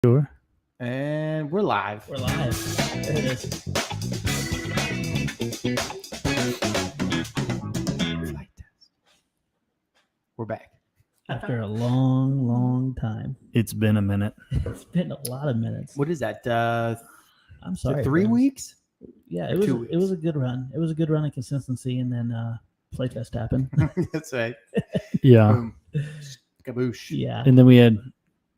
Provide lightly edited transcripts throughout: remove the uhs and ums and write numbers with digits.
Sure. And we're live. We're live. There it is. Flight test. We're back. After a long, long time. It's been a minute. It's been a lot of minutes. What is that? I'm sorry. 3 friends. weeks? Yeah, Or it was. 2 It was a good run. It was a good run of consistency, and then Flite Fest happened. That's right. Yeah. Boom. Kaboosh. Yeah. And then we had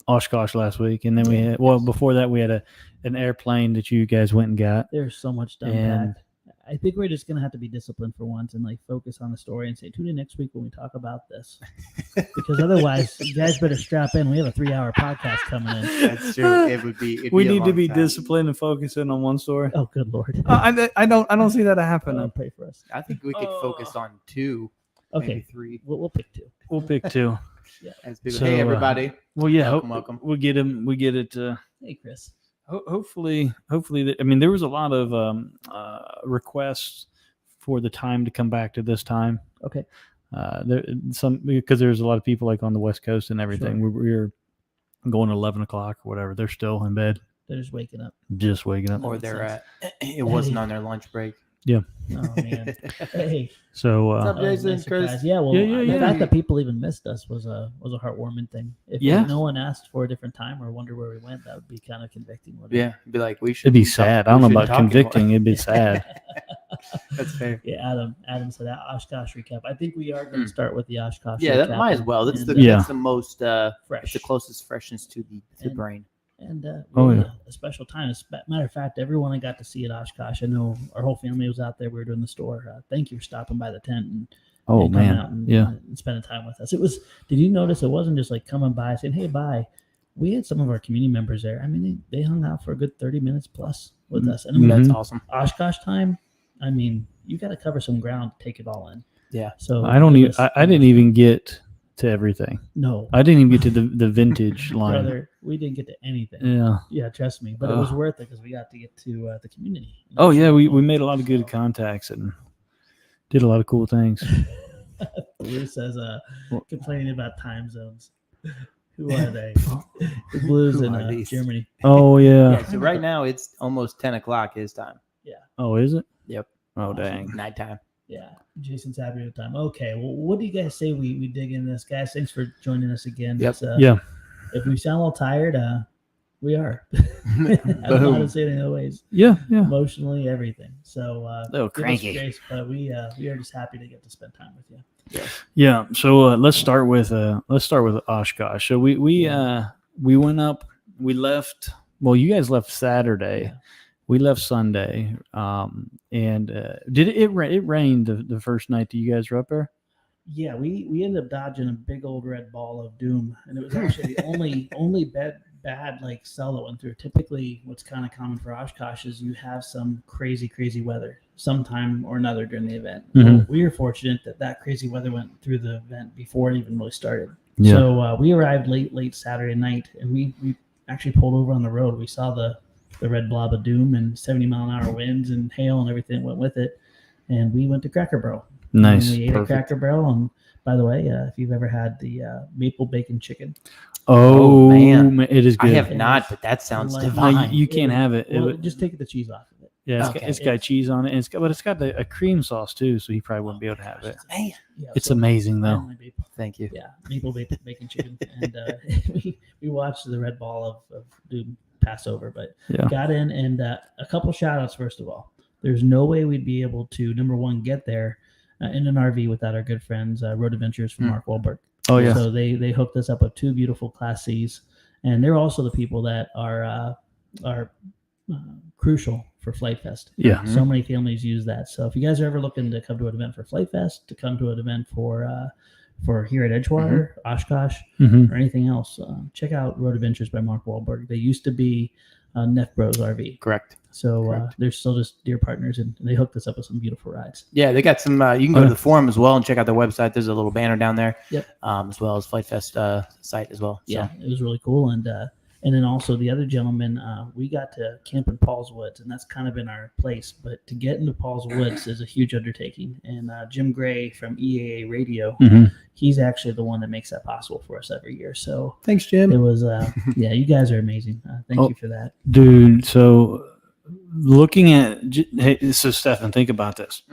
Oshkosh last week. And then we had, before that, we had an airplane that you guys went and got. There's so much done And- back. I think we're just gonna have to be disciplined for once and like focus on the story and say tune in next week when we talk about this, because otherwise you guys better strap in. We have a 3-hour podcast coming in. That's true. It would be. We need to be disciplined and focusing on one story. Oh, good Lord! I don't see that happening. Pray for us. I think we could focus on 2, maybe Okay, 3. we'll pick 2. We'll pick 2. As people, So, hey everybody. Well, yeah. Welcome. We'll get him. We get it. Hey, Chris. Hopefully. I mean, there was a lot of requests for the time to come back to this time. Okay. Because there's a lot of people like on the West Coast and everything. Sure. We're going at 11 o'clock or whatever. They're still in bed, They're just waking up. just waking up. Or they're at. It wasn't on their lunch break. Oh man. Hey. So What's up, that was a Jason, nice Chris? surprise. Yeah, well, Yeah. the fact that people even missed us was a heartwarming thing. If Yeah. no one asked for a different time or wondered where we went, that would be kind of convicting. wouldn't it? Yeah, be like we should. it'd be sad. I don't know about convicting. It'd be sad. That's fair. Yeah, Adam said that Oshkosh recap. I think we are going to start with the Oshkosh. Yeah, that recap might as well. That's and, the Yeah. that's the most it's fresh the closest freshness to the And- brain. And Oh, really yeah. a special time. As a matter of fact, everyone I got to see at Oshkosh, I know our whole family was out there. We were doing the store. Thank you for stopping by the tent and Oh coming man. out and, Yeah. and spending time with us. It was. Did you notice it wasn't just like coming by saying, "Hey, bye." We had some of our community members there. I mean, they hung out for a good 30 minutes plus with us. And I mean, Mhm. That's awesome. Oshkosh time. I mean, you got to cover some ground to take it all in. Yeah. So I don't it even. was- I didn't even get to everything. No, I didn't even get to the vintage line. brother, we didn't get to anything. Yeah. Yeah, trust me. But it was worth it because we got to get to the community. Oh yeah. We made a lot of good contacts and did a lot of cool things. Blue says, complaining about time zones. Who are they? The Blues Who in are these? Germany. Oh yeah. Yeah. So right now it's almost 10 o'clock his time. Oh, is it? Yep. Oh dang. Nighttime. Yeah, Jason's happy with time. Okay, well, what do you guys say we dig in this, guys? Thanks for joining us again. Yep. It's, Yeah. If we sound a little tired, we are. I don't know how to Boom. say it in other ways. Yeah. Yeah. Emotionally, everything. So, Little give us cranky. grace, but we are just happy to get to spend time with you. Yeah. So let's start with Oshkosh. So we went up. We left. Well, you guys left Saturday. Yeah. We left Sunday. And did it rained the first night that you guys were up there? Yeah, we ended up dodging a big old red ball of doom, and it was actually the only bad like cell that went through. Typically, what's kind of common for Oshkosh is you have some crazy weather sometime or another during the event. Mhm. Well, we were fortunate that crazy weather went through the event before it even really started. Yeah. So we arrived late Saturday night, and we actually pulled over on the road. We saw the red blob of doom and 70-mile-an-hour winds and hail and everything that went with it, and we went to Cracker Barrel. Nice. And we ate at Perfect. Cracker Barrel. And by the way, if you've ever had the maple bacon chicken, Oh, man. man, it is I good. have not, but that sounds Like- No, divine. you can't have it. well, just take the cheese off of it. Yeah, Okay. it's got cheese on it, and it's got a cream sauce too, so he probably wouldn't be able to have it. Man, Yeah, It's so amazing though. finally maple- thank you. Yeah, maple bacon chicken, and we watched the red ball of doom pass over, but Yeah. got in, and a couple shout outs. First of all, there's no way we'd be able to, number one, get there in an RV without our good friends Road Adventures from Mark Wahlberg. Oh yeah. So they hooked us up with 2 beautiful Class C's, and they're also the people that are crucial for Flite Fest. Yeah. Mhm. So many families use that. So if you guys are ever looking to come to an event for Flite Fest, to come to an event for here at Edgewater, Oshkosh, Mhm. or anything else, check out Road Adventures by Mark Wahlberg. They used to be Neff Bros RV. Correct. So Correct. they're still just dear partners, and they hooked us up with some beautiful rides. Yeah, they got some. You can go to the forum as well and check out their website. There's a little banner down there. Yep. As well as Flight Fest site as well. So, Yeah, it was really cool. And And then also the other gentleman, we got to camp in Paul's Woods, and that's kind of been our place. But to get into Paul's Woods is a huge undertaking. And Jim Gray from EAA Radio, he's actually the one that makes that possible for us every year. So Thanks, Jim. it was, yeah, you guys are amazing. Thank you for that. Dude. So looking at, hey, so Stefan, think about this.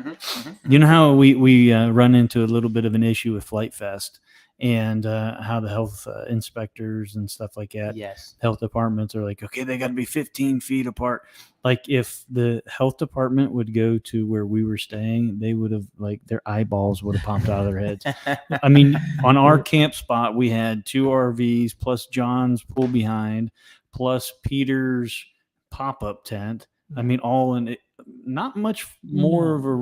You know how we run into a little bit of an issue with Flite Fest, and how the health inspectors and stuff like that, Yes. health departments are like, okay, they got to be 15 feet apart. Like if the health department would go to where we were staying, they would have, like, their eyeballs would have popped out of their heads. I mean, on our camp spot, we had 2 RVs plus John's pool behind, plus Peter's pop-up tent. I mean, all in it. Not much more of a,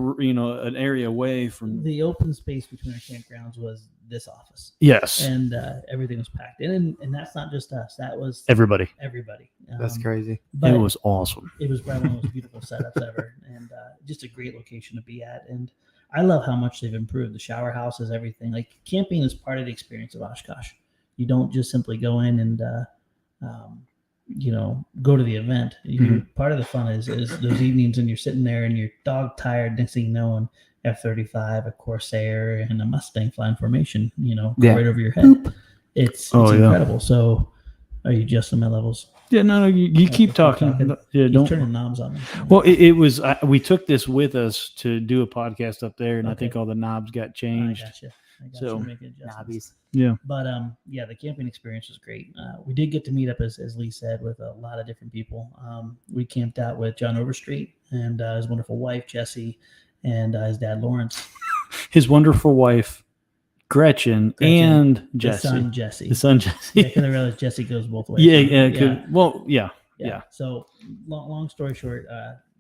an area away from the open space between our campgrounds was this office. Yes. And everything was packed in, and that's not just us. That was everybody. That's crazy. But it was awesome. It was probably one of the most beautiful setups ever, and just a great location to be at. And I love how much they've improved the shower houses, everything. Like camping is part of the experience of Oshkosh. You don't just simply go in and go to the event. Part of the fun is those evenings and you're sitting there and you're dog tired. Next thing you know, an F-35, a Corsair, and a Mustang flying formation, right over your head. Boop. It's incredible. So are you adjusting my levels? Yeah, no, you keep talking. Yeah, don't turn the knobs on me. Well, it was, we took this with us to do a podcast up there, and I think all the knobs got changed. I gotcha. So, knobbies. Yeah. But the camping experience was great. We did get to meet up, as Lee said, with a lot of different people. We camped out with John Overstreet and his wonderful wife, Jessie, and his dad, Lawrence. His wonderful wife, Gretchen, and Jesse. The son, Jesse. I couldn't realize Jesse goes both ways. Yeah. So, long story short,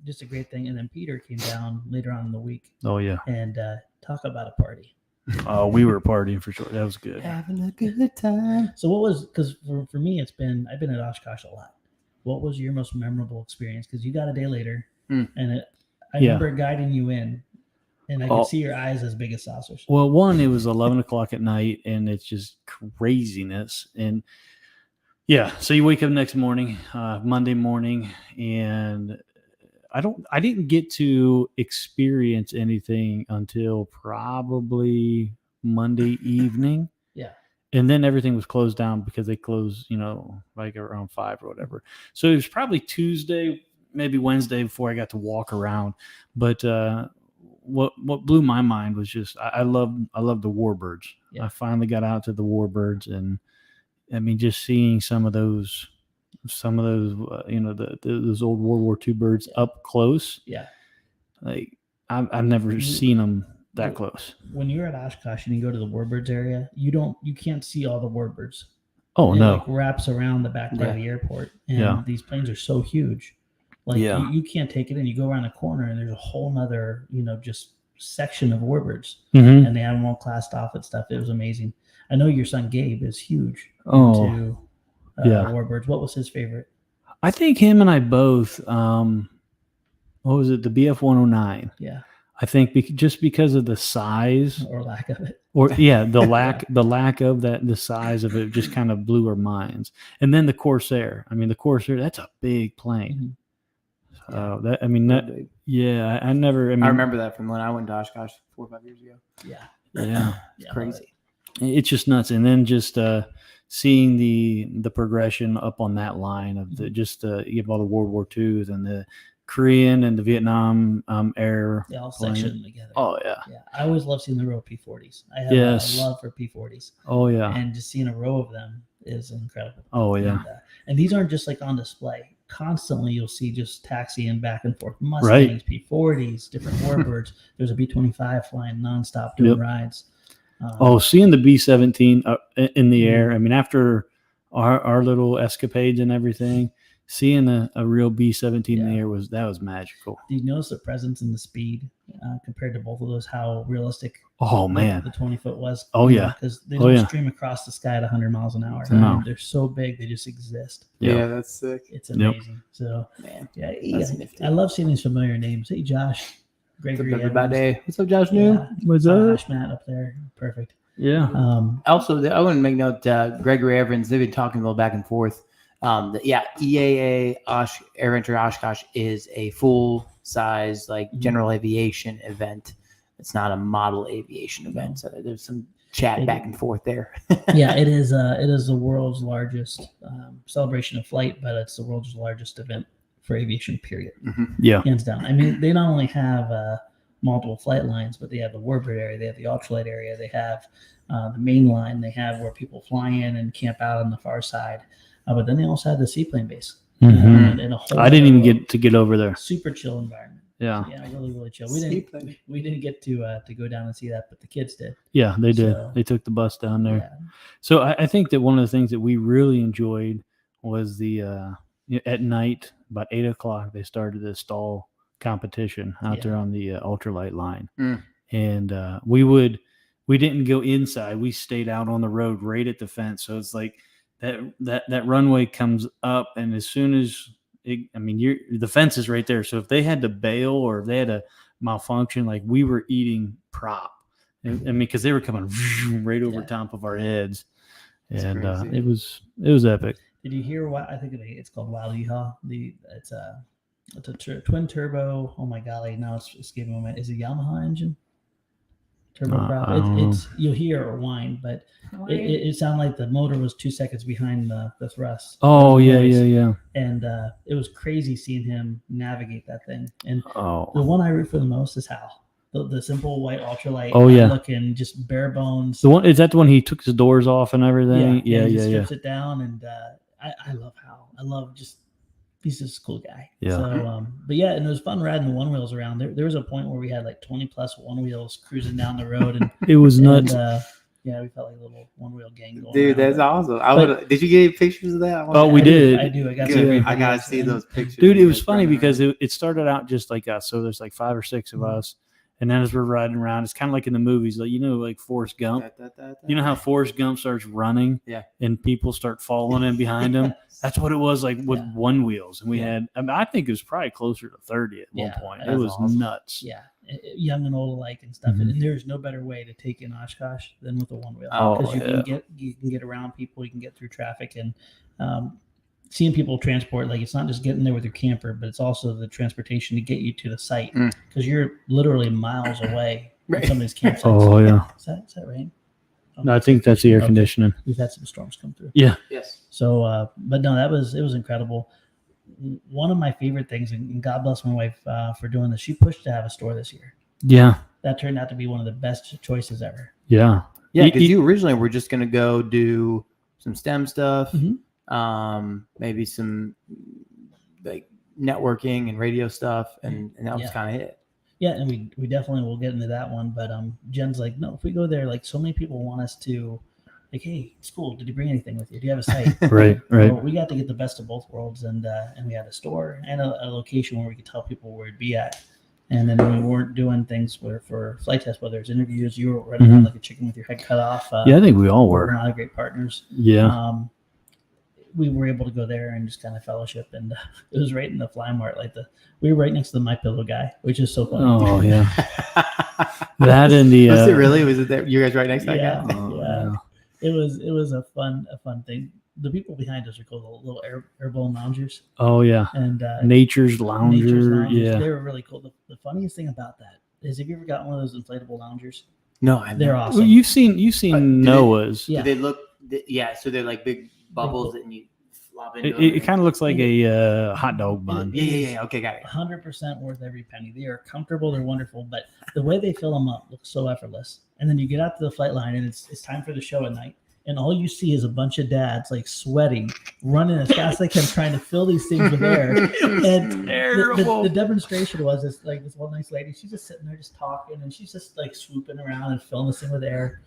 just a great thing. And then Peter came down later on in the week. Oh, yeah. And talk about a party. Oh, we were partying for sure. That was good. Having a good time. So what was, because for me, I've been at Oshkosh a lot. What was your most memorable experience? Because you got a day later, and I remember guiding you in, and I could see your eyes as big as saucers. Well, one, it was 11 o'clock at night, and it's just craziness. And yeah, so you wake up next morning, Monday morning, and I didn't get to experience anything until probably Monday evening. Yeah. And then everything was closed down because they closed, like around 5 or whatever. So it was probably Tuesday, maybe Wednesday before I got to walk around. But what blew my mind was just I love the warbirds. Yeah. I finally got out to the warbirds, and I mean, just seeing some of those those old World War II birds up close. Yeah. Like I've never seen them that close. When you're at Oshkosh and you go to the warbirds area, you can't see all the warbirds. Oh, it no. Like wraps around the back part of the airport. And these planes are so huge. Like you can't take it in. You go around the corner and there's a whole nother, just section of warbirds. Mm-hmm. And they have them all classed off and stuff. It was amazing. I know your son Gabe is huge into warbirds. What was his favorite? I think him and I both. What was it? The BF 109. Yeah. I think just because of the size or lack of it, the lack of that, the size of it just kind of blew our minds. And then the Corsair. I mean, the Corsair, that's a big plane. Mm-hmm. I remember that from when I went to Oshkosh 4 or 5 years ago. Yeah. It's crazy. It's just nuts. And then just seeing the progression up on that line of you have all the World War IIs and the Korean and the Vietnam air. They all sectioned together. Oh, yeah. Yeah. I always love seeing the row of P-40s. I have a love for P-40s. Oh, yeah. And just seeing a row of them is incredible. Oh, yeah. And these aren't just like on display. Constantly you'll see just taxiing back and forth. Mustangs, P-40s, different warbirds. There's a B-25 flying nonstop doing rides. Seeing the B-17 in the air. I mean, after our little escapades and everything, seeing a real B-17 in the air was magical. Do you notice the presence and the speed compared to both of those? How realistic? Oh man, the 20-foot was. Oh yeah, because they don't stream across the sky at 100 miles an hour. No. I mean, they're so big, they just exist. Yeah, that's sick. It's amazing. So man, I love seeing these familiar names. Hey, Josh, Gregory, what's up, everybody? What's up, Josh? What's up, Josh? Matt up there, perfect. Yeah. Also, I want to make note. Gregory Evans. They've been talking a little back and forth EAA AirVenture Oshkosh is a full size like general aviation event. It's not a model aviation event. So there's some chat back and forth there. Yeah, it is. It is the world's largest celebration of flight, but it's the world's largest event for aviation. Period. Yeah, hands down. I mean, they not only have multiple flight lines, but they have the warbird area, they have the ultralight area, they have the main line, they have where people fly in and camp out on the far side. But then they also have the seaplane base. And a whole I didn't even get over there. Super chill environment. Yeah, really, really chill. We didn't get to go down and see that, but the kids did. Yeah, they did. So, they took the bus down there. Yeah. So I think that one of the things that we really enjoyed was the at night about 8 o'clock they started the stall competition out there on the ultralight line, and we didn't go inside. We stayed out on the road right at the fence. So it's like that runway comes up, and as soon as the fence is right there. So if they had to bail or if they had a malfunction, like we were eating prop. Because they were coming right over top of our heads, and it was epic. Did you hear what I think it's called? Wild Yeehaw. It's a twin turbo. Oh my golly! Now it's escaping me. Is it Yamaha engine? Turbo prop. It's you'll hear a whine, but it sounded like the motor was 2 seconds behind the thrust. Oh yeah. And it was crazy seeing him navigate that thing. And the one I root for the most is Hal. The simple white ultralight. Looking just bare bones. Is that the one he took his doors off and everything? Yeah. He strips it down, and I love Hal. I love he's just a cool guy. Yeah. So, but yeah, and it was fun riding the one wheels around. There was a point where we had like 20 plus one wheels cruising down the road, and it was nuts. Yeah, we felt like a little one wheel gang going. Dude, that's awesome. Did you get any pictures of that? We did. I do. I gotta see those pictures. Dude, it was funny because it started out just like us. So there's like 5 or 6 of us. And then as we're riding around, it's kind of like in the movies, like like Forrest Gump. You know how Forrest Gump starts running, and people start falling in behind him. That's what it was like with one wheels. And we had, I think it was probably closer to 30 at one point. It was awesome. Nuts. Yeah, young and old alike and stuff. And there's no better way to take in Oshkosh than with a one wheel. Because you can get around people, you can get through traffic, and seeing people transport, like it's not just getting there with your camper, but it's also the transportation to get you to the site because you're literally miles away from some of these campsites. Oh yeah, is that rain? No, I think that's the air conditioning. We've had some storms come through. Yeah. Yes. So, but no, it was incredible. One of my favorite things, and God bless my wife for doing this. She pushed to have a store this year. Yeah. That turned out to be one of the best choices ever. Yeah. Yeah, because you originally were just going to go do some STEM stuff. Maybe some like networking and radio stuff, and that was kind of it. Yeah, and we definitely will get into that one. But Jen's like, no, if we go there, like so many people want us to, like, hey, it's cool. Did you bring anything with you? Do you have a site? Right. Well, we got to get the best of both worlds, and we had a store and a location where we could tell people where we'd be at. And then we weren't doing things for flight tests, whether it's interviews, you were running around like a chicken with your head cut off. I think we all were. We're not great partners. Yeah. We were able to go there and just kind of fellowship, and it was right in the Fly Mart. We were right next to the My Pillow guy, which is so funny. Oh yeah, that in the was it really? Was it that you guys right next to that guy? Yeah. It was a fun thing. The people behind us are called the little airborne loungers. Oh yeah, and Nature's Lounger. Yeah, they were really cool. The funniest thing about that is, have you ever got one of those inflatable loungers? No, they're awesome. Well, you've seen Noah's. Do they look? Yeah, so they're like big bubbles that you flop into. It kind of looks like a hot dog bun. Yeah. Okay, got it. 100% worth every penny. They are comfortable. They're wonderful, but the way they fill them up looks so effortless. And then you get out to the flight line, and it's time for the show at night. And all you see is a bunch of dads like sweating, running as fast as they can, trying to fill these things with air. And terrible. The demonstration was this one nice lady. She's just sitting there, just talking, and she's just like swooping around and filling this thing with air.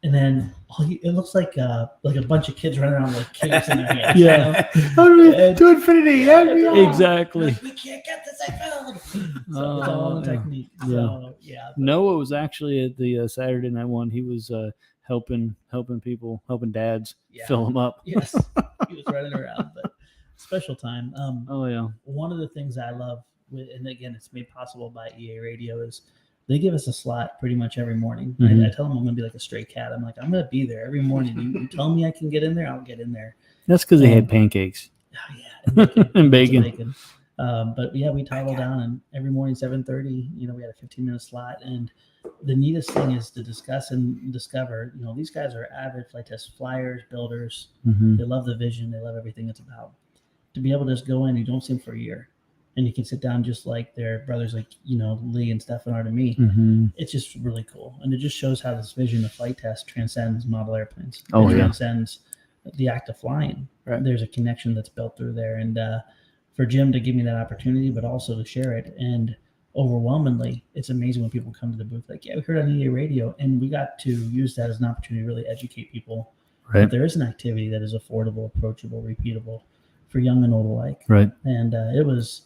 And then it looks like a bunch of kids running around with cakes in their hands. Yeah, to infinity. Exactly. We can't get this thing filled. So it's all the technique. So, yeah. Noah was actually at the Saturday night one. He was helping people, helping dads fill them up. Yes, he was running around. But special time. One of the things I love, and again, it's made possible by EA Radio, is they give us a slot pretty much every morning. Mhm. I tell them I'm going to be like a stray cat. I'm like, I'm going to be there every morning. You tell me I can get in there, I'll get in there. That's because they had pancakes. Oh, yeah, And lots of bacon. But yeah, we toggle down, and every morning 7:30, we had a 15-minute slot. And the neatest thing is to discuss and discover. These guys are avid flight test flyers, builders. Mhm. They love the vision. They love everything it's about. To be able to just go in, you don't see them for a year, and you can sit down just like their brothers, like Lee and Stefan are to me. Mhm. It's just really cool, and it just shows how this vision of flight test transcends model airplanes. Oh, It yeah. transcends the act of flying. Right. There's a connection that's built through there, and for Jim to give me that opportunity, but also to share it. And overwhelmingly, it's amazing when people come to the booth like, yeah, we heard on EA radio, and we got to use that as an opportunity to really educate people. Right. That there is an activity that is affordable, approachable, repeatable for young and old alike. Right. And it was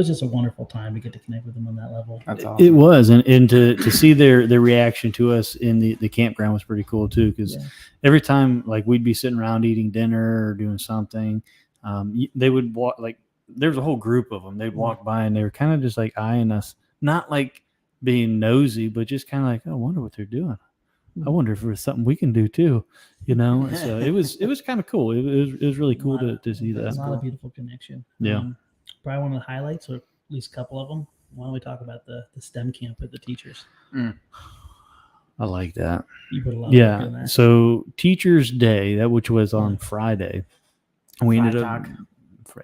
just a wonderful time to get to connect with them on that level. That's awesome. It was, and to see their reaction to us in the campground was pretty cool too. Because every time, like, we'd be sitting around eating dinner or doing something, they would walk, like, there was a whole group of them. They'd walk by and they were kind of just like eyeing us, not like being nosy, but just kind of like, oh, I wonder what they're doing. I wonder if there's something we can do too, So it was kind of cool. It was really cool to see that. It's a lot of beautiful connection. Yeah. Probably one of the highlights, or at least a couple of them. Why don't we talk about the STEM camp with the teachers? I like that. You put a lot of work in that. So Teachers Day, which was on Friday, we ended up.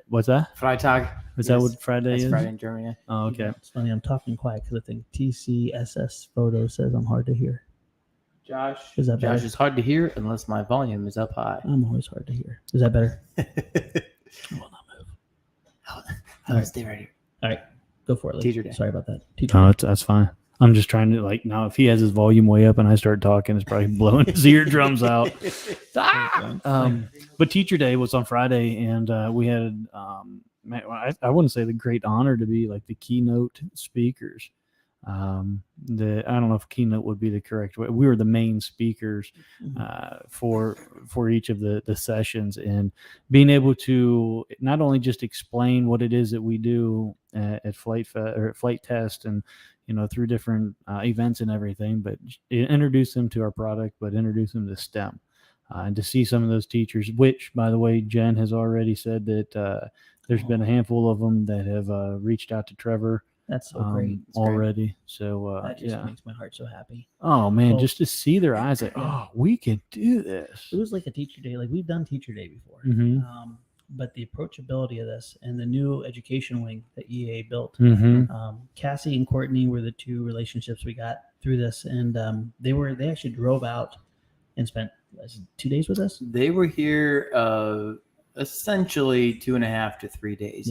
What's that? Freitag. Is that what Friday is? Friday in Germany. Oh, okay. It's funny. I'm talking quiet because I think TCSS photo says I'm hard to hear. Josh is that better? Josh is hard to hear unless my volume is up high. I'm always hard to hear. Is that better? I will not move. All right, stay right here. All right, go for it. Lee. Teacher Day. Sorry about that. No, that's fine. I'm just trying to, like, now if he has his volume way up and I start talking, it's probably blowing his eardrums out. But Teacher Day was on Friday, and we had I wouldn't say the great honor to be like the keynote speakers. I don't know if keynote would be the correct way. We were the main speakers for each of the sessions, and being able to not only just explain what it is that we do at Flight Test and through different events and everything, but introduce them to our product, but introduce them to STEM, and to see some of those teachers, which, by the way, Jen has already said that there's been a handful of them that have reached out to Trevor. That's so great. Already. Great. So that just makes my heart so happy. Oh man, just to see their eyes like, oh, we can do this. It was like a Teacher Day. Like, we've done Teacher Day before. Mm-hmm. But the approachability of this and the new education wing that EA built. Cassie and Courtney were the two relationships we got through this, and they actually drove out and spent 2 days with us. They were here essentially 2.5 to 3 days.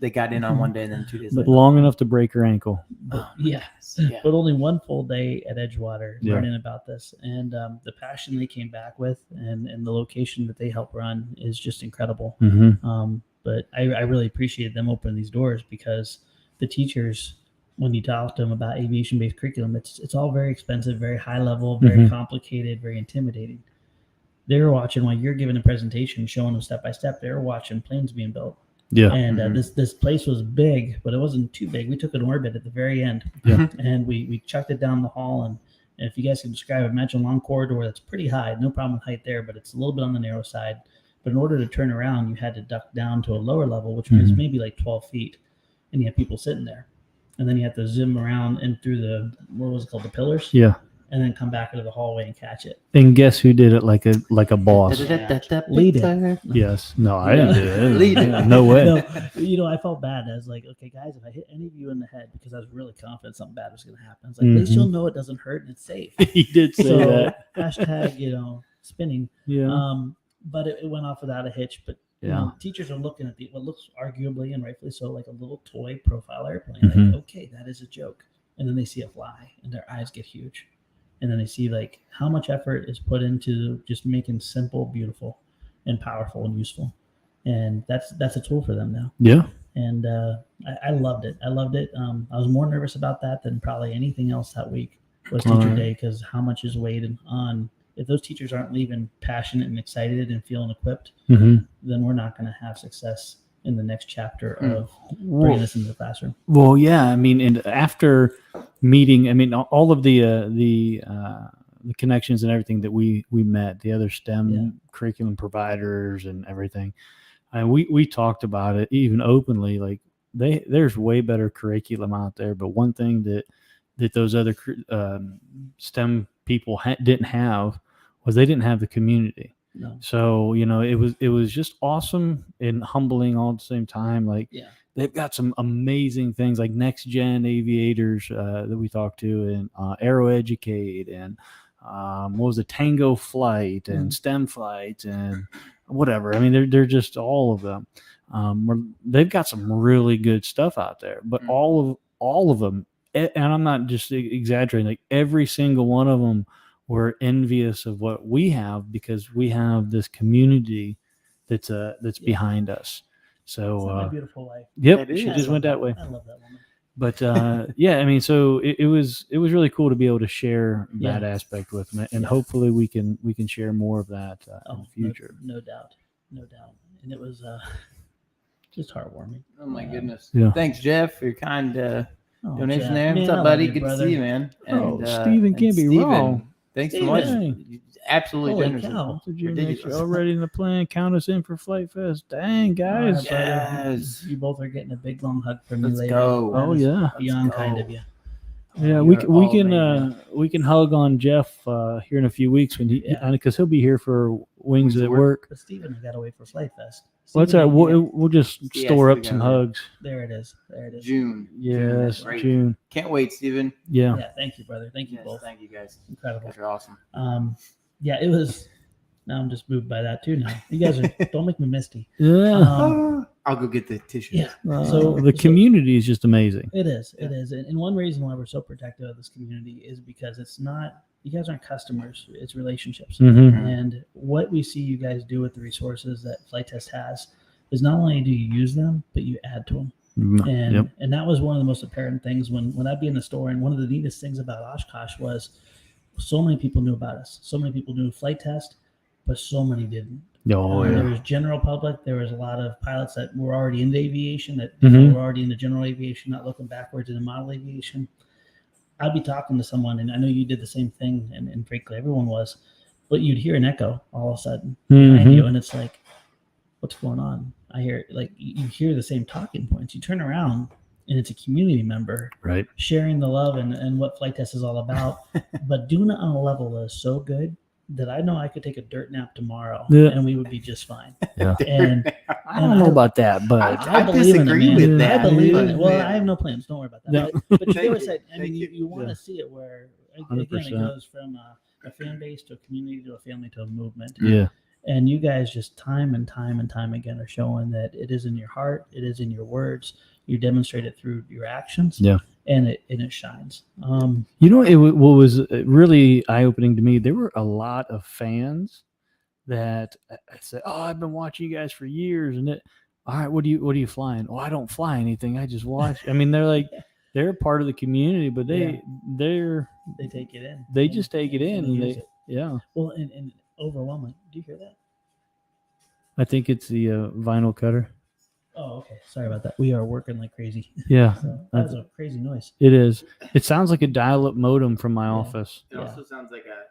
They got in on one day and then 2 days later. Long enough to break her ankle. But but only one full day at Edgewater learning about this, and the passion they came back with, and the location that they help run is just incredible. But I really appreciate them opening these doors, because the teachers, when you talk to them about aviation-based curriculum, it's all very expensive, very high level, very complicated, very intimidating. They were watching while you're giving a presentation, showing them step by step. They were watching planes being built. And this place was big, but it wasn't too big. We took an orbit at the very end, and we chucked it down the hall. And if you guys can describe it, imagine a long corridor that's pretty high. No problem with height there, but it's a little bit on the narrow side. But in order to turn around, you had to duck down to a lower level, which means maybe like 12 feet, and you have people sitting there. And then you have to zoom around and through the pillars. And then come back into the hallway and catch it. And guess who did it like a boss? Lead it. Yes. No, I didn't do it. Lead it. No way. No, I felt bad. I was like, okay, guys, if I hit any of you in the head, because I was really confident something bad was going to happen. I was like, at least you'll know it doesn't hurt and it's safe. He did say that. Hashtag, spinning. Yeah. But it went off without a hitch. But teachers are looking at what looks arguably and rightfully so like a little toy profile airplane. Like, okay, that is a joke. And then they see it fly, and their eyes get huge. And then they see like how much effort is put into just making simple, beautiful, and powerful and useful. And that's a tool for them now. Yeah. And I loved it. I was more nervous about that than probably anything else that week was Teacher Day, because how much is weighed on. If those teachers aren't leaving passionate and excited and feeling equipped, then we're not going to have success in the next chapter of bringing this into the classroom. Well, yeah. I mean, and after meeting. I mean, all of the connections and everything that we met, the other STEM curriculum providers and everything. And we talked about it even openly. Like there's way better curriculum out there, but one thing that those other STEM people didn't have was they didn't have the community. No. So it was just awesome and humbling all at the same time. Like they've got some amazing things like Next Gen Aviators that we talked to, and Aero Educate, and what was it, Tango Flite, and STEM Flight, and whatever. I mean, they're just all of them. They've got some really good stuff out there, but all of them, and I'm not just exaggerating, like every single one of them were envious of what we have, because we have this community that's behind us. So my beautiful wife. Yep, she just went that way. I love that woman. But I mean, so it was really cool to be able to share that aspect with them, and hopefully we can share more of that in the future. No doubt, and it was just heartwarming. Oh my goodness! Yeah. Thanks, Jeff, for your kind donation Jeff, there. man, What's up, I buddy? love you, Good brother. to see you, man. And, Steven can't be wrong. Thanks so Steven. much. Absolutely Holy generous. cow. Ridiculous. Already in the plan. Count us in for Flight Fest. Dang, guys. Yes. You both are getting a big long hug from me Let's later. go. Oh, yeah. Beyond kind of you. Yeah, we can hug on Jeff here in a few weeks when because he'll be here for Wings at Work. But Steven, I got to wait for Flight Fest. Well, that's all right. We'll just store up some hugs. There it is. June. Yes, June. June. Can't wait, Steven. Yeah. Yeah. Thank you, brother. Thank you both. Thank you, guys. Incredible. You guys are awesome. Yeah, it was. Now I'm just moved by that too. Now you guys are. Don't make me misty. Yeah. I'll go get the tissues. Yeah. So the community is just amazing. It is. It is. And one reason why we're so protective of this community is because it's not. You guys aren't customers. It's relationships. Mm-hmm. And what we see you guys do with the resources that Flight Test has is not only do you use them, but you add to them. And that was one of the most apparent things when I'd be in the store. And one of the neatest things about Oshkosh was so many people knew about us. So many people knew Flight Test, but so many didn't. There was general public. There was a lot of pilots that were already into aviation, that were already into general aviation, not looking backwards into model aviation. I'd be talking to someone, and I know you did the same thing, and frankly, everyone was, but you'd hear an echo all of a sudden behind you, and it's like, what's going on? I hear, like, you hear the same talking points. You turn around, and it's a community member sharing the love and what Flight Test is all about, but doing it on a level that is so good that I know I could take a dirt nap tomorrow and we would be just fine. Yeah. And I don't know about that, but I believe in it, man. with that. I believe in it. Well, Yeah. I have no plans. Don't worry about that. No. But you Thank always you. said, I mean, Thank you want to see it where, again, it 100%. goes from a fan base to a community to a family to a movement. yeah. And you guys just time and time again are showing that it is in your heart, it is in your words. You demonstrate it through your actions. Yeah. And it shines. You know, what was really eye-opening to me, there were a lot of fans that said, "Oh, I've been watching you guys for years." And all right, what are you flying? Oh, I don't fly anything. I just watch. I mean, they're like, they're part of the community, but they take it in. They just take it in. And use it. Yeah. Well, and overwhelming. Do you hear that? I think it's the vinyl cutter. Oh, okay. Sorry about that. We are working like crazy. Yeah. So that was a crazy noise. It is. It sounds like a dial-up modem from my office. It also sounds like a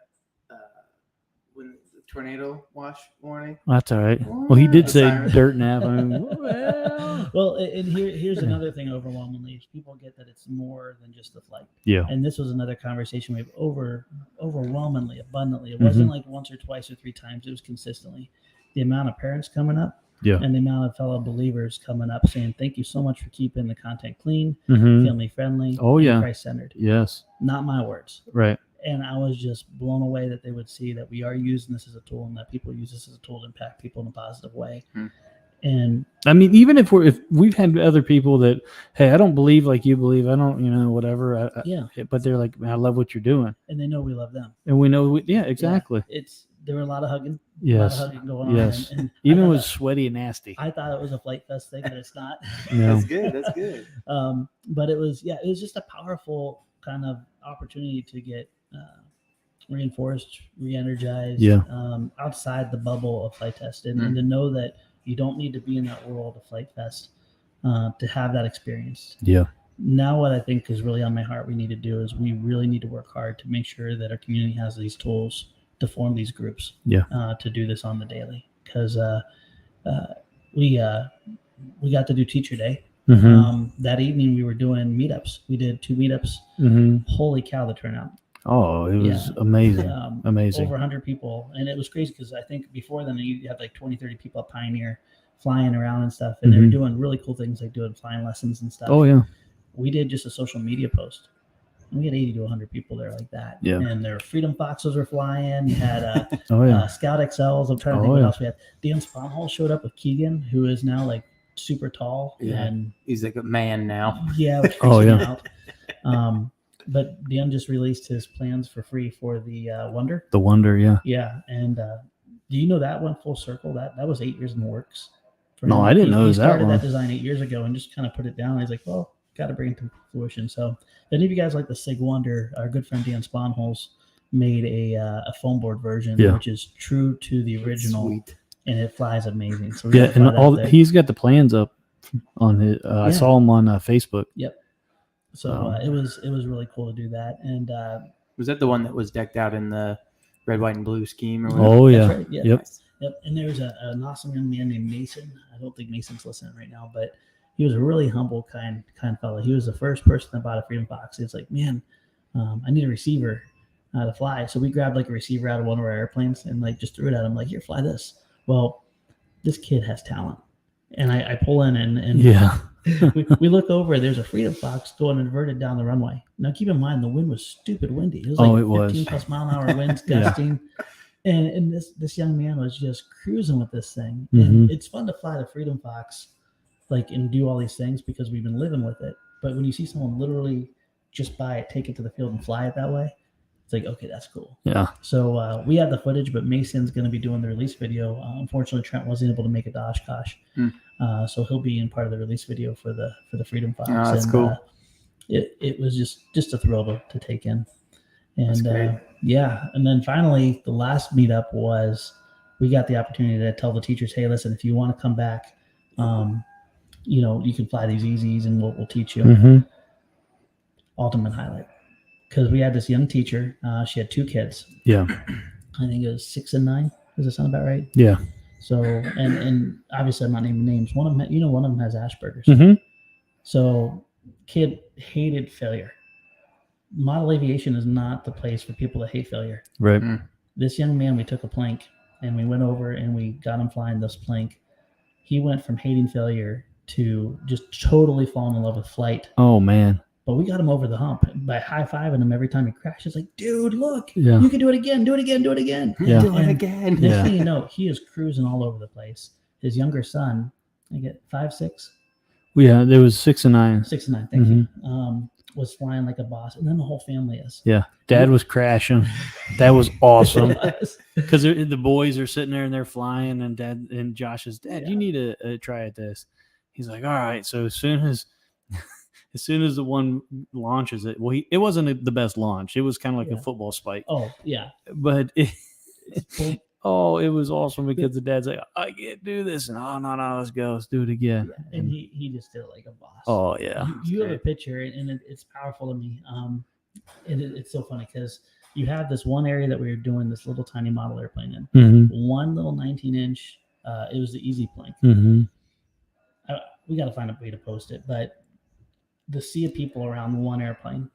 when the tornado watch warning. That's all right. Well, he did The say siren. dirt nap. I mean, well. Well, and here's another thing overwhelmingly is people get that it's more than just the flight. Yeah. And this was another conversation we've overwhelmingly, abundantly. It wasn't like once or twice or three times. It was consistently. The amount of parents coming up. Yeah. And the amount of fellow believers coming up saying, thank you so much for keeping the content clean, Mhm. family friendly, Oh, yeah. Christ-centered. Yes. Not my words. Right. And I was just blown away that they would see that we are using this as a tool and that people use this as a tool to impact people in a positive way. And I mean, even if we've had other people that, hey, I don't believe like you believe, I don't, whatever. But they're like, man, I love what you're doing. And they know we love them. And we know, exactly. Yeah, there were a lot of hugging. Yes. A lot of hugging going on. Yes. And Even I was thought sweaty and nasty. I thought it was a Flight Fest thing, but it's not. No. That's good. But it was just a powerful kind of opportunity to get reinforced, re-energized, outside the bubble of Flight Test, and to know that you don't need to be in that world of Flight Fest to have that experience. Yeah. now what I think is really on my heart we need to do is we really need to work hard to make sure that our community has these tools to form these groups to do this on the daily, because we got to do teacher day. That evening we were doing meetups. We did 2 meetups. Holy cow, the turnout. Oh, it was amazing. Amazing. Over 100 people. And it was crazy because I think before then you had like 20, 30 people at Pioneer flying around and stuff. And they were doing really cool things like doing flying lessons and stuff. Oh, yeah. We did just a social media post. And we had 80 to 100 people there like that. Yeah. And their Freedom Foxes were flying. You had Scout XLs. I'm trying to think what else we had. Dan Sponhall showed up with Keegan, who is now like super tall. Yeah. And he's like a man now. Yeah. Out. But Dan just released his plans for free for the Wonder. The Wonder, yeah. Yeah. And do you know that went full circle? That was 8 years in the works. No, I didn't know it was that long. He started that design 8 years ago and just kind of put it down. He's like, well, got to bring it to fruition. So if any of you guys like the Sig Wonder, our good friend Dan Sponholz made a foam board version, which is true to the original. Sweet. And it flies amazing. So and he's got the plans up on his. I saw him on Facebook. Yep. So it was really cool to do that. And was that the one that was decked out in the red, white, and blue scheme? Or whatever? Oh yeah. Right. Yep. Yep. And there was an awesome young man named Mason. I don't think Mason's listening right now, but he was a really humble, kind fellow. He was the first person that bought a Freedom Fox. It's like, man, I need a receiver to fly. So we grabbed like a receiver out of one of our airplanes and like just threw it at him. Like, here, fly this. Well, this kid has talent. And I pull in and we look over. There's a Freedom Fox going inverted down the runway. Now, keep in mind, the wind was stupid windy. It was like 15 plus mile an hour winds gusting. And this young man was just cruising with this thing. And it's fun to fly the Freedom Fox, like, and do all these things because we've been living with it. But when you see someone literally just buy it, take it to the field and fly it that way, it's like, okay, that's cool. Yeah. So we have the footage, but Mason's going to be doing the release video. Unfortunately, Trent wasn't able to make it to Oshkosh. So he'll be in part of the release video for the Freedom Fox. Oh, that's cool. It was just a thrill to take in. And and then finally, the last meetup was we got the opportunity to tell the teachers, hey, listen, if you want to come back, you can fly these EZs and we'll teach you. Ultimate highlight. Because we had this young teacher. She had 2 kids. Yeah. I think it was 6 and 9. Does that sound about right? Yeah. So, and obviously I'm not naming names. One of them has Asperger's. So kid hated failure. Model aviation is not the place for people that hate failure. Right. This young man, we took a plank and we went over and we got him flying this plank. He went from hating failure to just totally falling in love with flight. Oh, man. But we got him over the hump by high-fiving him every time he crashed. It's like, dude, look, you can do it again, do it again, do it again. Yeah. Do it again. Next thing you know, he is cruising all over the place. His younger son, I get 5, 6? Yeah, there was 6 and 9. 6 and 9, thank you. Was flying like a boss. And then the whole family is. Yeah. Dad was crashing. That was awesome. Because the boys are sitting there and they're flying and Dad and Josh is, Dad, you need to try at this. He's like, all right. So as soon as the one launches it, well, it wasn't the best launch. It was kind of like a football spike. Oh, yeah. But it was awesome because the dad's like, I can't do this. And no, let's go. Let's do it again. Yeah. And he just did it like a boss. Oh, yeah. You have a picture and it's powerful to me. And it's so funny because you have this one area that we were doing this little tiny model airplane in. One little 19-inch. It was the easy plane. We got to find a way to post it. But the sea of people around one airplane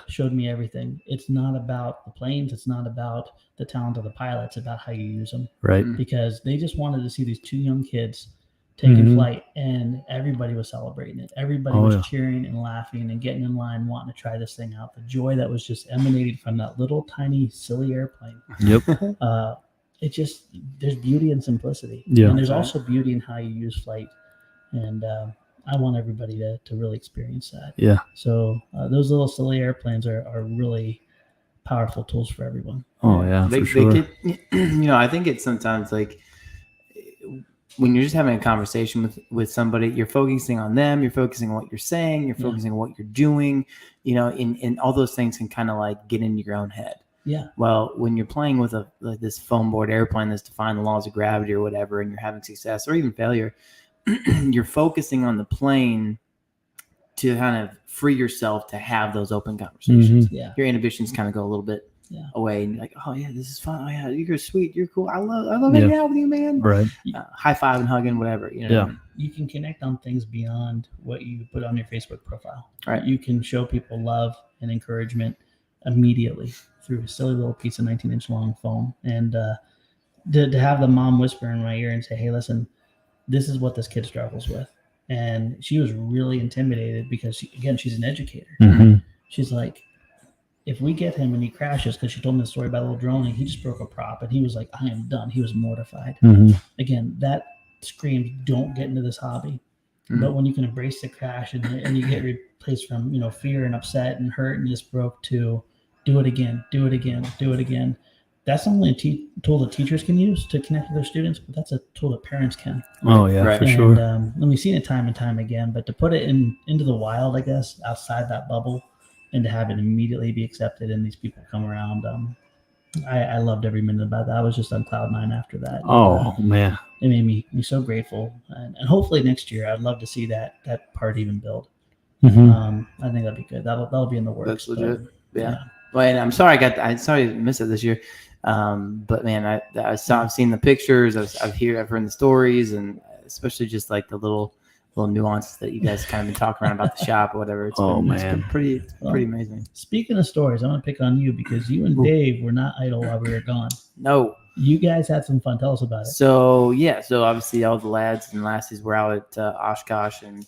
showed me everything. It's not about the planes. It's not about the talent of the pilot. It's about how you use them. Right. Because they just wanted to see these 2 young kids taking flight, and everybody was celebrating it. Everybody was cheering and laughing and getting in line, wanting to try this thing out. The joy that was just emanating from that little tiny silly airplane. Yep. It just, there's beauty in simplicity. Yeah. And there's also beauty in how you use flight. And I want everybody to really experience that. Yeah. So those little silly airplanes are really powerful tools for everyone. Oh yeah, for sure. I think it's sometimes like when you're just having a conversation with somebody, you're focusing on them, you're focusing on what you're saying, you're focusing on what you're doing, and all those things can kind of like get into your own head. Yeah. Well, when you're playing with this foam board airplane that's defying the laws of gravity or whatever, and you're having success or even failure, you're focusing on the plane to kind of free yourself to have those open conversations. Yeah. Your inhibitions kind of go a little bit away, and you're like, oh yeah, this is fun. Oh yeah, you're sweet. You're cool. I love hanging out with you, man. Right. High five and hugging, whatever. You know. Yeah. You can connect on things beyond what you put on your Facebook profile. Right. You can show people love and encouragement immediately through a silly little piece of 19-inch long foam. And to have the mom whisper in my ear and say, hey, listen, this is what this kid struggles with. And she was really intimidated because, she's an educator. Mm-hmm. She's like, if we get him and he crashes, because she told me the story about a little drone, and he just broke a prop, and he was like, I am done. He was mortified. Mm-hmm. Again, that screams, don't get into this hobby. Mm-hmm. But when you can embrace the crash and you get replaced from, fear and upset and hurt and just broke to do it again, do it again, do it again. That's not only a tool that teachers can use to connect with their students, but that's a tool that parents can. Oh, yeah, right. For sure. And we've seen it time and time again, but to put it into the wild, I guess, outside that bubble, and to have it immediately be accepted and these people come around, I loved every minute about that. I was just on cloud 9 after that. Oh, man. It made me so grateful. And hopefully next year, I'd love to see that part even build. Mm-hmm. I think that'd be good. That'll be in the works. That's legit. Yeah. Well, and I'm sorry I'm sorry to miss it this year. But man, I've seen the pictures. I've heard the stories, and especially just like the little nuances that you guys kind of been talking around about the shop or whatever. It's been pretty amazing. Speaking of stories, I want to pick on you because you and Dave were not idle while we were gone. No. You guys had some fun. Tell us about it. So obviously all the lads and lassies were out at Oshkosh, and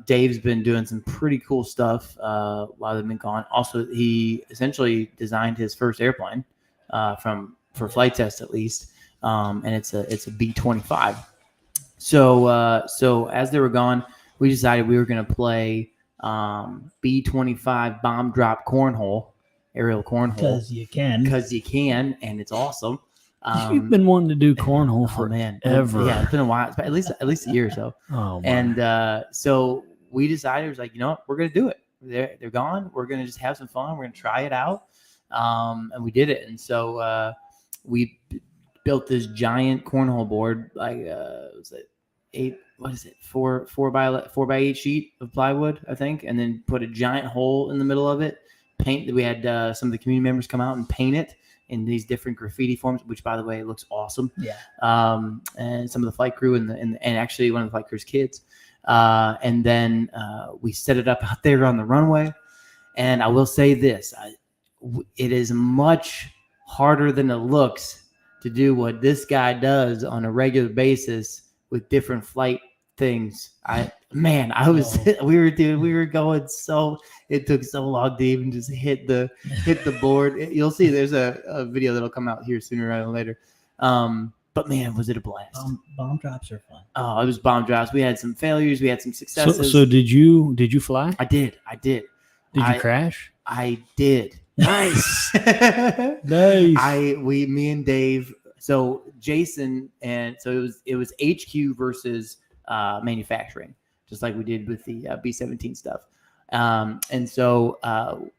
Dave's been doing some pretty cool stuff while they've been gone. Also, he essentially designed his first airplane for flight test at least, and it's a B-25. So as they were gone, we decided we were going to play B-25 bomb drop cornhole, aerial cornhole. Because you can, and it's awesome. You've been wanting to do cornhole forever. Yeah, it's been a while. It's at least a year or so. Oh, man. And so we decided, it was like, you know what, we're going to do it. They're gone. We're going to just have some fun. We're going to try it out. And we did it. And so we built this giant cornhole board, like was it 4 by 8 sheet of plywood, I think, and then put a giant hole in the middle of it. We had some of the community members come out and paint it in these different graffiti forms, which, by the way, looks awesome. Yeah. And some of the flight crew and actually one of the flight crew's kids. And then we set it up out there on the runway. And I will say this, it is much harder than it looks to do what this guy does on a regular basis with different flight things. We were going so, it took so long to even just hit the board. You'll see there's a video that'll come out here sooner rather than later. But man, was it a blast. Bomb drops are fun. Oh, it was bomb drops. We had some failures. We had some successes. So did you fly? I did. Did you crash? I did. Nice. Nice. Me and Dave. So Jason, and so it was HQ versus manufacturing, just like we did with the B-17 stuff. And so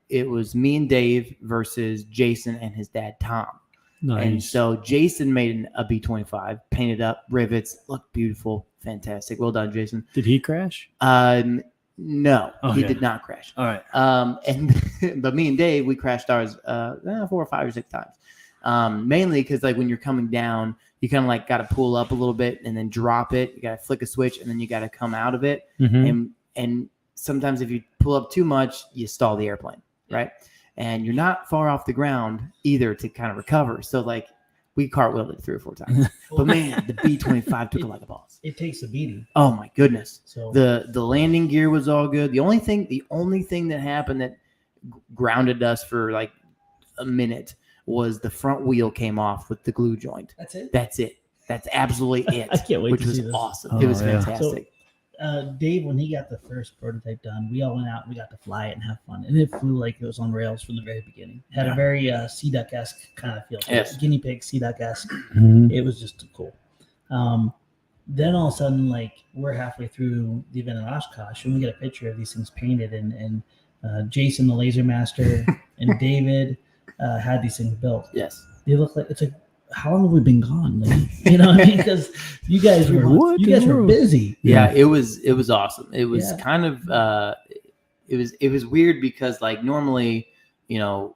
it was me and Dave versus Jason and his dad, Tom. Nice. And so Jason made a B-25, painted up, rivets, looked beautiful, fantastic. Well done, Jason. Did he crash? No, okay. He did not crash. All right. But me and Dave, we crashed ours 4 or 5 or 6 times. Mainly because like when you're coming down, you kind of like got to pull up a little bit and then drop it. You got to flick a switch and then you got to come out of it. Mm-hmm. And sometimes if you pull up too much, you stall the airplane, right? And you're not far off the ground either to kind of recover. So like we cartwheeled it 3 or 4 times. But man, the B-25 took it like a boss. It takes a beating. Oh my goodness. So the landing gear was all good. The only thing that happened that grounded us for like a minute was the front wheel came off with the glue joint. That's it? That's it. That's absolutely it. I can't wait which to was see this. Awesome. It was fantastic. So, Dave, when he got the first prototype done, we all went out and we got to fly it and have fun. And it flew like it was on rails from the very beginning. It had a very Sea Duck-esque kind of feel. Yes. Guinea pig, Sea Duck-esque. Mm-hmm. It was just cool. Then all of a sudden, like we're halfway through the event at Oshkosh and we get a picture of these things painted and Jason, the laser master, and David had these things built. Yes. They look like it's a how long have we been gone? Like, you know what I mean? Because you guys were busy. Yeah, it was awesome. It was kind of it was weird because like normally, you know,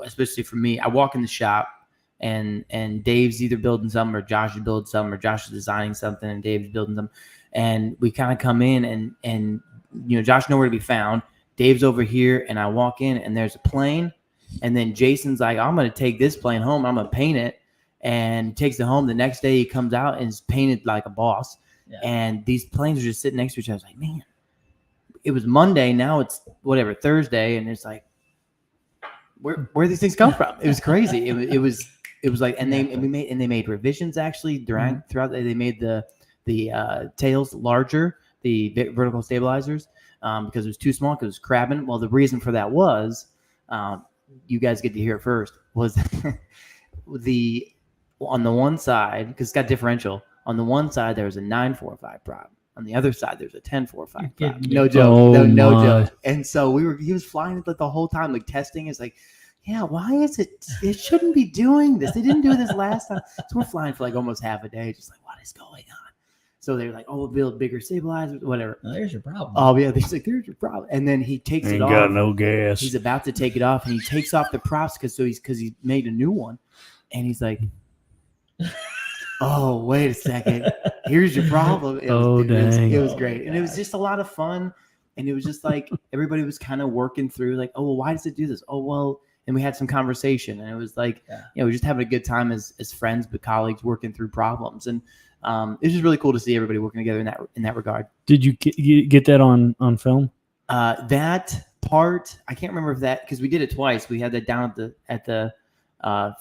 especially for me, I walk in the shop and Dave's either building something or Josh is building something or Josh is designing something and Dave's building them, and we kind of come in and you know, Josh nowhere to be found. Dave's over here and I walk in and there's a plane, and then Jason's like, I'm gonna take this plane home, I'm gonna paint it, and takes it home. The next day he comes out and is painted like a boss. Yeah. And these planes are just sitting next to each other. I was like, man, it was Monday, now it's whatever, Thursday, and it's like, where these things come from? It was crazy. It was like, and they made revisions actually throughout. They made the tails larger, the vertical stabilizers, because it was too small, because it was crabbing. Well, the reason for that was, you guys get to hear it first, was on the one side, because it's got differential. On the one side, there was a 945 prop. On the other side, there's a 1045 prop. No joke. No joke. And so he was flying it the whole time, like testing. It's like, yeah, why is it? It shouldn't be doing this. They didn't do this last time. So we're flying for like almost half a day, just like, what is going on? So they're like, oh, we'll build bigger stabilizers, whatever. Well, there's your problem. Oh, yeah. There's your problem. And then he takes it off. Ain't got no gas. He's about to take it off, and he takes off the props because he made a new one. And he's like, oh, wait a second. Here's your problem. It was great. And it was just a lot of fun. And it was just like everybody was kind of working through like, oh, well, why does it do this? Oh, well, and we had some conversation. And it was like, you know, we just having a good time as friends, but colleagues working through problems. And it was just really cool to see everybody working together in that regard. Did you get that on film? That part, I can't remember if that, because we did it twice. We had that down at the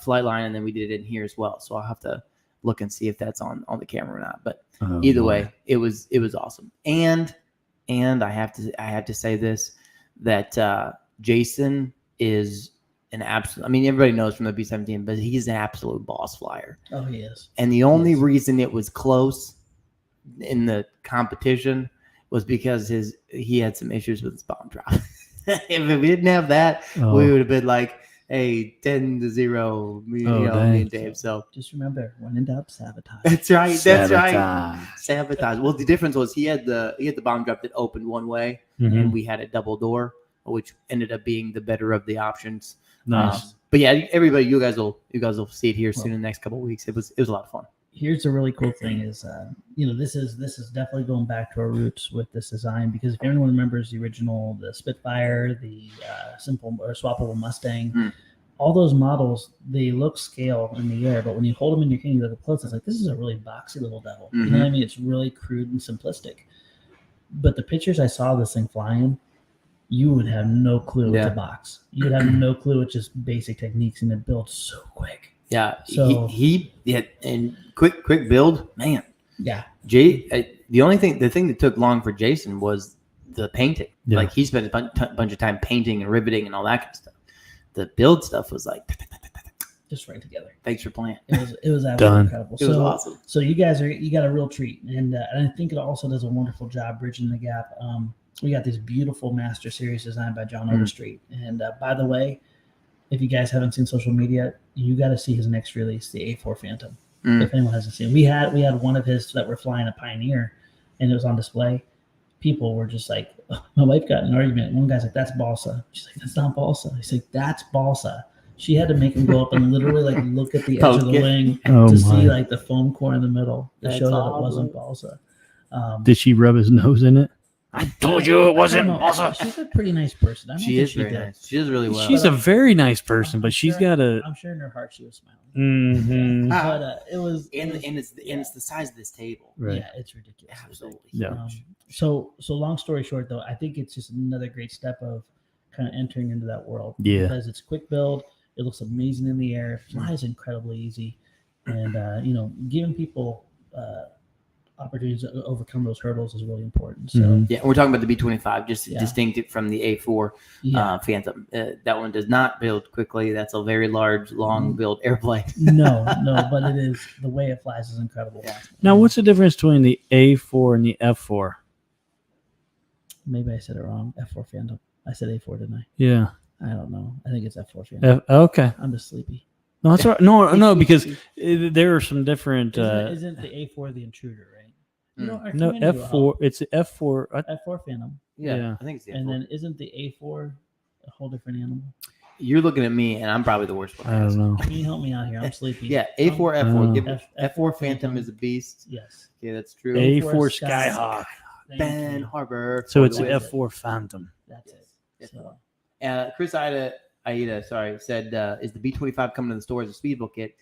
flight line, and then we did it in here as well. So I'll have to look and see if that's on the camera or not. But either way, it was awesome. And I have to say this, that Jason is an absolute, I mean, everybody knows from the B-17, but he's an absolute boss flyer. Oh, he is. And the only reason it was close in the competition was because he had some issues with his bomb drop. If we didn't have that, we would have been like, hey, 10-0, me and Dave. So just remember, when in doubt, sabotage. That's right. Sabotage. Well, the difference was he had the bomb drop that opened one way, and we had a double door, which ended up being the better of the options. Nice. But yeah, everybody, you guys will see it here soon in the next couple of weeks. It was a lot of fun. Here's the really cool thing is, you know, this is definitely going back to our roots with this design, because if anyone remembers the original, the Spitfire, the simple or swappable Mustang, all those models, they look scale in the air, but when you hold them in your hand, you look up close, it's like, this is a really boxy little devil. You know what I mean? It's really crude and simplistic. But the pictures I saw of this thing flying, you would have no clue it's a box. You would have no clue it's just basic techniques, and it builds so quick. Yeah, so and quick build, man. Yeah, the thing that took long for Jason was the painting. Yeah. Like he spent a bunch of time painting and riveting and all that kind of stuff. The build stuff was like just right together. Thanks for playing. It was absolutely incredible. It was awesome. So you got a real treat, and I think it also does a wonderful job bridging the gap. We got this beautiful Master Series designed by John Overstreet, and by the way, if you guys haven't seen social media, you got to see his next release, the A4 Phantom. If anyone hasn't seen, we had one of his that were flying a Pioneer, and it was on display. People were just like, oh, my wife got in an argument. One guy's like, "That's balsa." She's like, "That's not balsa." He's like, "That's balsa." She had to make him go up and literally like look at the edge of the wing to see like the foam core in the middle to show that it wasn't balsa. Did she rub his nose in it? I told you it wasn't balsa. She's a pretty nice person. She is very nice. She does really well. She's a very nice person, but she's got a. I'm sure in her heart she was smiling. Mm-hmm. But it was, and it's the size of this table. Right. Yeah, it's ridiculous. Absolutely. Yeah. So long story short, though, I think it's just another great step of kind of entering into that world. Yeah. Because it's quick build. It looks amazing in the air. It flies incredibly easy, and giving people opportunities to overcome those hurdles is really important. So yeah, we're talking about the B-25, just distinct it from the A4 Phantom. That one does not build quickly. That's a very large, long build airplane. no, but it is, the way it flies is incredible. Yeah. Now, what's the difference between the A4 and the F4? Maybe I said it wrong. F4 Phantom. I said A4, didn't I? Yeah. I don't know. I think it's F4 Phantom. Okay. I'm just sleepy. No, that's right. No, because there are some different. Isn't the A4 the intruder, right? You know, our No, community will F4. help. It's F4. F4 Phantom. Yeah, I think it's the F4. And then isn't the A4 a whole different animal? You're looking at me, and I'm probably the worst one. I don't know. Can you help me out here? I'm sleepy. Yeah, A4, F4. Give me, F4 F4 Phantom is a beast. Yes. Okay, that's true. A4 Skyhawk. Ben Harbor. So it's F4 Phantom. That's it. Yes. So. Chris Aida, sorry, said, is the B25 coming to the store as a speedboat kit?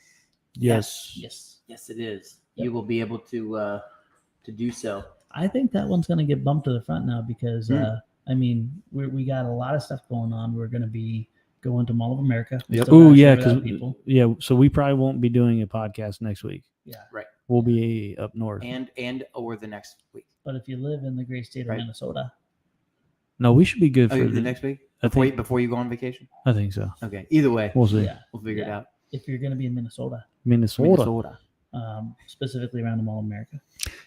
Yes. Yes, it is. Yep. You will be able to do so. I think that one's going to get bumped to the front now because, I mean, we got a lot of stuff going on. We're going to be going to Mall of America. Oh, yeah. So we probably won't be doing a podcast next week. Yeah. Right. We'll be up north. And over the next week. But if you live in the great state of Minnesota. No, we should be good for the next week? Before you go on vacation? I think so. Okay. Either way. We'll see. Yeah. We'll figure it out. If you're going to be in Minnesota. Specifically around the Mall of America.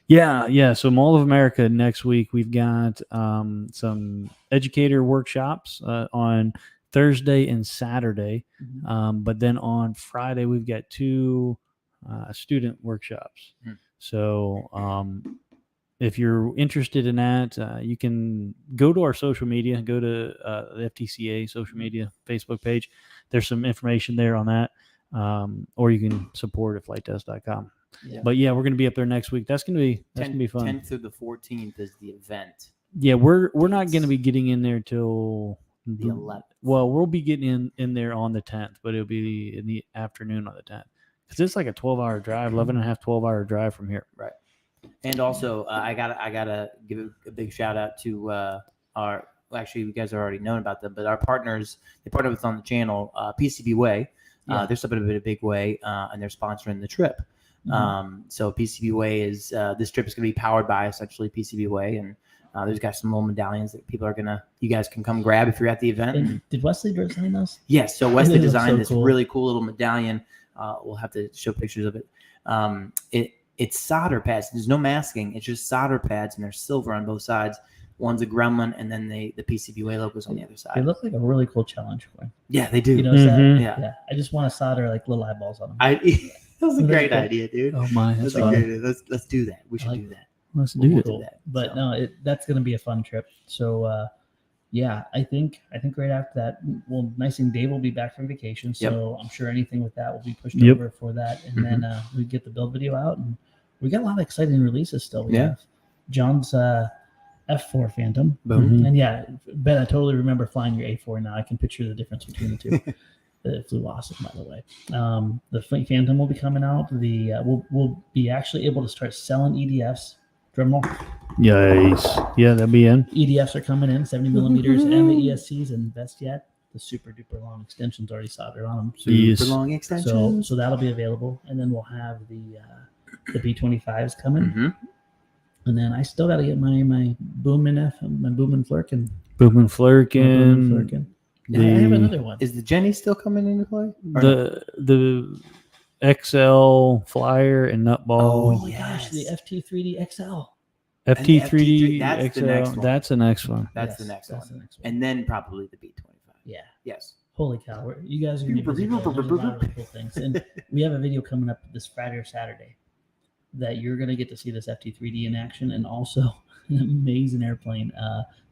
Yeah. So Mall of America next week, we've got some educator workshops on Thursday and Saturday. Mm-hmm. But then on Friday, we've got 2 student workshops. So if you're interested in that, you can go to our social media, go to the FTCA social media Facebook page. There's some information there on that. Or you can support at flitetest.com. Yeah. But yeah, we're going to be up there next week. That's going to be fun. 10th through the 14th is the event. Yeah, we're not going to be getting in there till the 11th. Well, we'll be getting in there on the 10th, but it'll be in the afternoon on the 10th. Because it's like a 12-hour drive, 12-hour drive from here. Right. And also, I gotta give a big shout out to our. Well, actually, you guys have already known about them, but our partners. They partner with us on the channel, PCB Way. They're stepping in a big way, and they're sponsoring the trip. So PCB Way is this trip is going to be powered by essentially PCB Way, and there's got some little medallions that you guys can come grab if you're at the event. And did Wesley design those? Yes. So Wesley designed this cool. really cool little medallion. We'll have to show pictures of it. It's solder pads. There's no masking. It's just solder pads, and they're silver on both sides. One's a gremlin, and then the PCBWay logo's on the other side. They look like a really cool challenge coin. Yeah, they do. You know, yeah. I just want to solder like little eyeballs on them. That was a great idea, dude. Oh my, that's a great idea. Let's do that. We should do that. Let's do cool. that. But no, that's going to be a fun trip. So yeah, I think right after that, well, nice and Dave will be back from vacation, so I'm sure anything with that will be pushed over for that, and then we get the build video out, and we got a lot of exciting releases still. We have John's F4 Phantom. Boom. And yeah, Ben, I totally remember flying your A4 now. I can picture the difference between the two. It flew awesome, by the way. The Phantom will be coming out. We'll be actually able to start selling EDFs. Drumroll. Yes. Yeah, that'll be in. EDFs are coming in, 70 millimeters, and the ESCs, and best yet, the super duper long extensions already soldered on them. Super long extensions. So that'll be available, and then we'll have the B25s coming. Mm-hmm. And then I still got to get my Boomin' Flurkin. Boomin' Flurkin. Yeah, I have another one. Is the Jenny still coming into play? The XL Flyer and Nutball. Oh my gosh, the FT3D XL. FT3D that's XL. the next one. That's the next one. That's the next one. And then probably the B25. Yeah. Yes. Holy cow. You guys are going to be busy. There's a lot of really cool things. And we have a video coming up this Friday or Saturday that you're going to get to see this FT3D in action, and also an amazing airplane,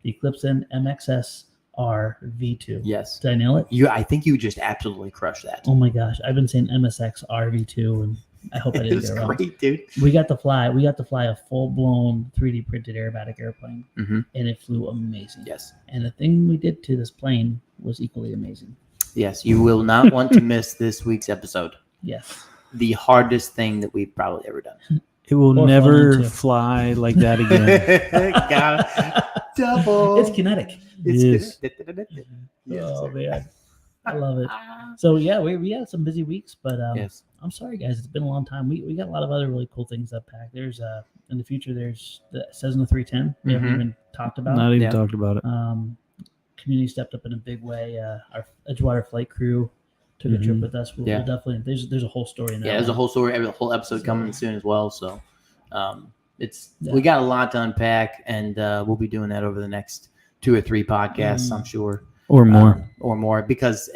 the Eclipson MXS R V2. Yes. Did I nail it? I think you just absolutely crushed that. Oh my gosh. I've been saying MSX R V2, and I hope I didn't get it wrong. Great, dude. We got to fly a full-blown 3D printed aerobatic airplane, and it flew amazing. Yes. And the thing we did to this plane was equally amazing. Yes. You will not want to miss this week's episode. Yes. The hardest thing that we've probably ever done. It will never fly like that again. Got it. Double. It's kinetic. Yes. Oh man, I love it. So yeah, we had some busy weeks, but I'm sorry guys, it's been a long time. We got a lot of other really cool things up packed. There's in the future there's the Cessna 310 we haven't even talked about. Not even talked about it. Community stepped up in a big way. Our Edgewater flight crew took a trip with us. We'll definitely there's a whole story in there. Yeah, there's a whole story, a whole episode coming soon as well. So we got a lot to unpack, and we'll be doing that over the next 2 or 3 podcasts, I'm sure. Or more. Because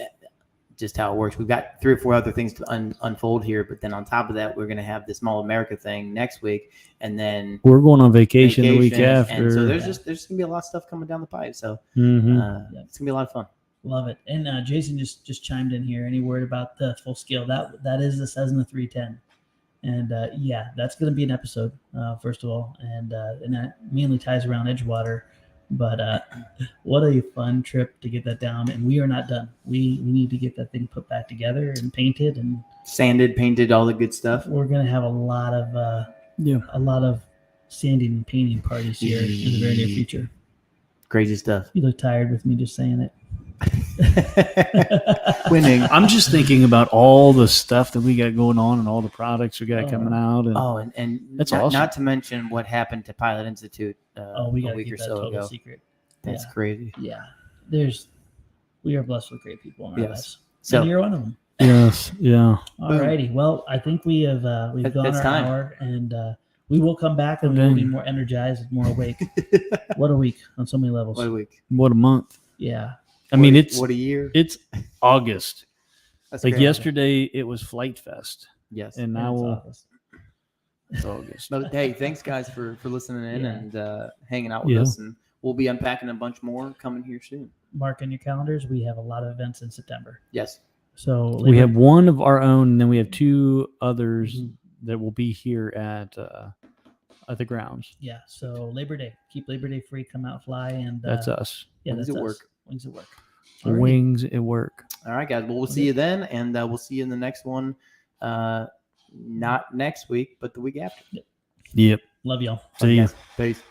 just how it works. We've got 3 or 4 other things to unfold here, but then on top of that, we're going to have this Mall America thing next week, and then we're going on vacation the week after. And so there's going to be a lot of stuff coming down the pipe. So it's going to be a lot of fun. Love it. And Jason just chimed in here. Any word about the full scale? That is the Cessna 310. And that's going to be an episode, first of all, and that mainly ties around Edgewater. But what a fun trip to get that down, and we are not done. We need to get that thing put back together and painted and sanded, painted, all the good stuff. We're going to have a lot of sanding and painting parties here in the very near future. Crazy stuff. You look tired with me just saying it. Winning. I'm just thinking about all the stuff that we got going on and all the products we got coming out. And that's awesome. awesome. Not to mention what happened to Pilot Institute we got a to week keep or that so total ago. secret. That's crazy. Yeah. We are blessed with great people in our lives. So and you're one of them. Yes. Yeah. All righty. Well, I think we've gone our hour, and we will come back and we will be more energized and more awake. What a week on so many levels. What a week. What a month. Yeah. What a year. It's August. That's like crazy. yesterday, it was Flite Fest. Yes. And now it's August. But hey, thanks guys for listening in and hanging out with us. And we'll be unpacking a bunch more coming here soon. Mark in your calendars. We have a lot of events in September. Yes. So we have one of our own, and then we have 2 others that will be here at the grounds. Yeah. So Labor Day, keep Labor Day free. Come out, fly, and that's us. Yeah, Wings that's at us. work. Wings at work. Wings at work. All right, guys. Well, we'll see you then, and we'll see you in the next one. Not next week, but the week after. Yep. Love y'all. See you. Peace.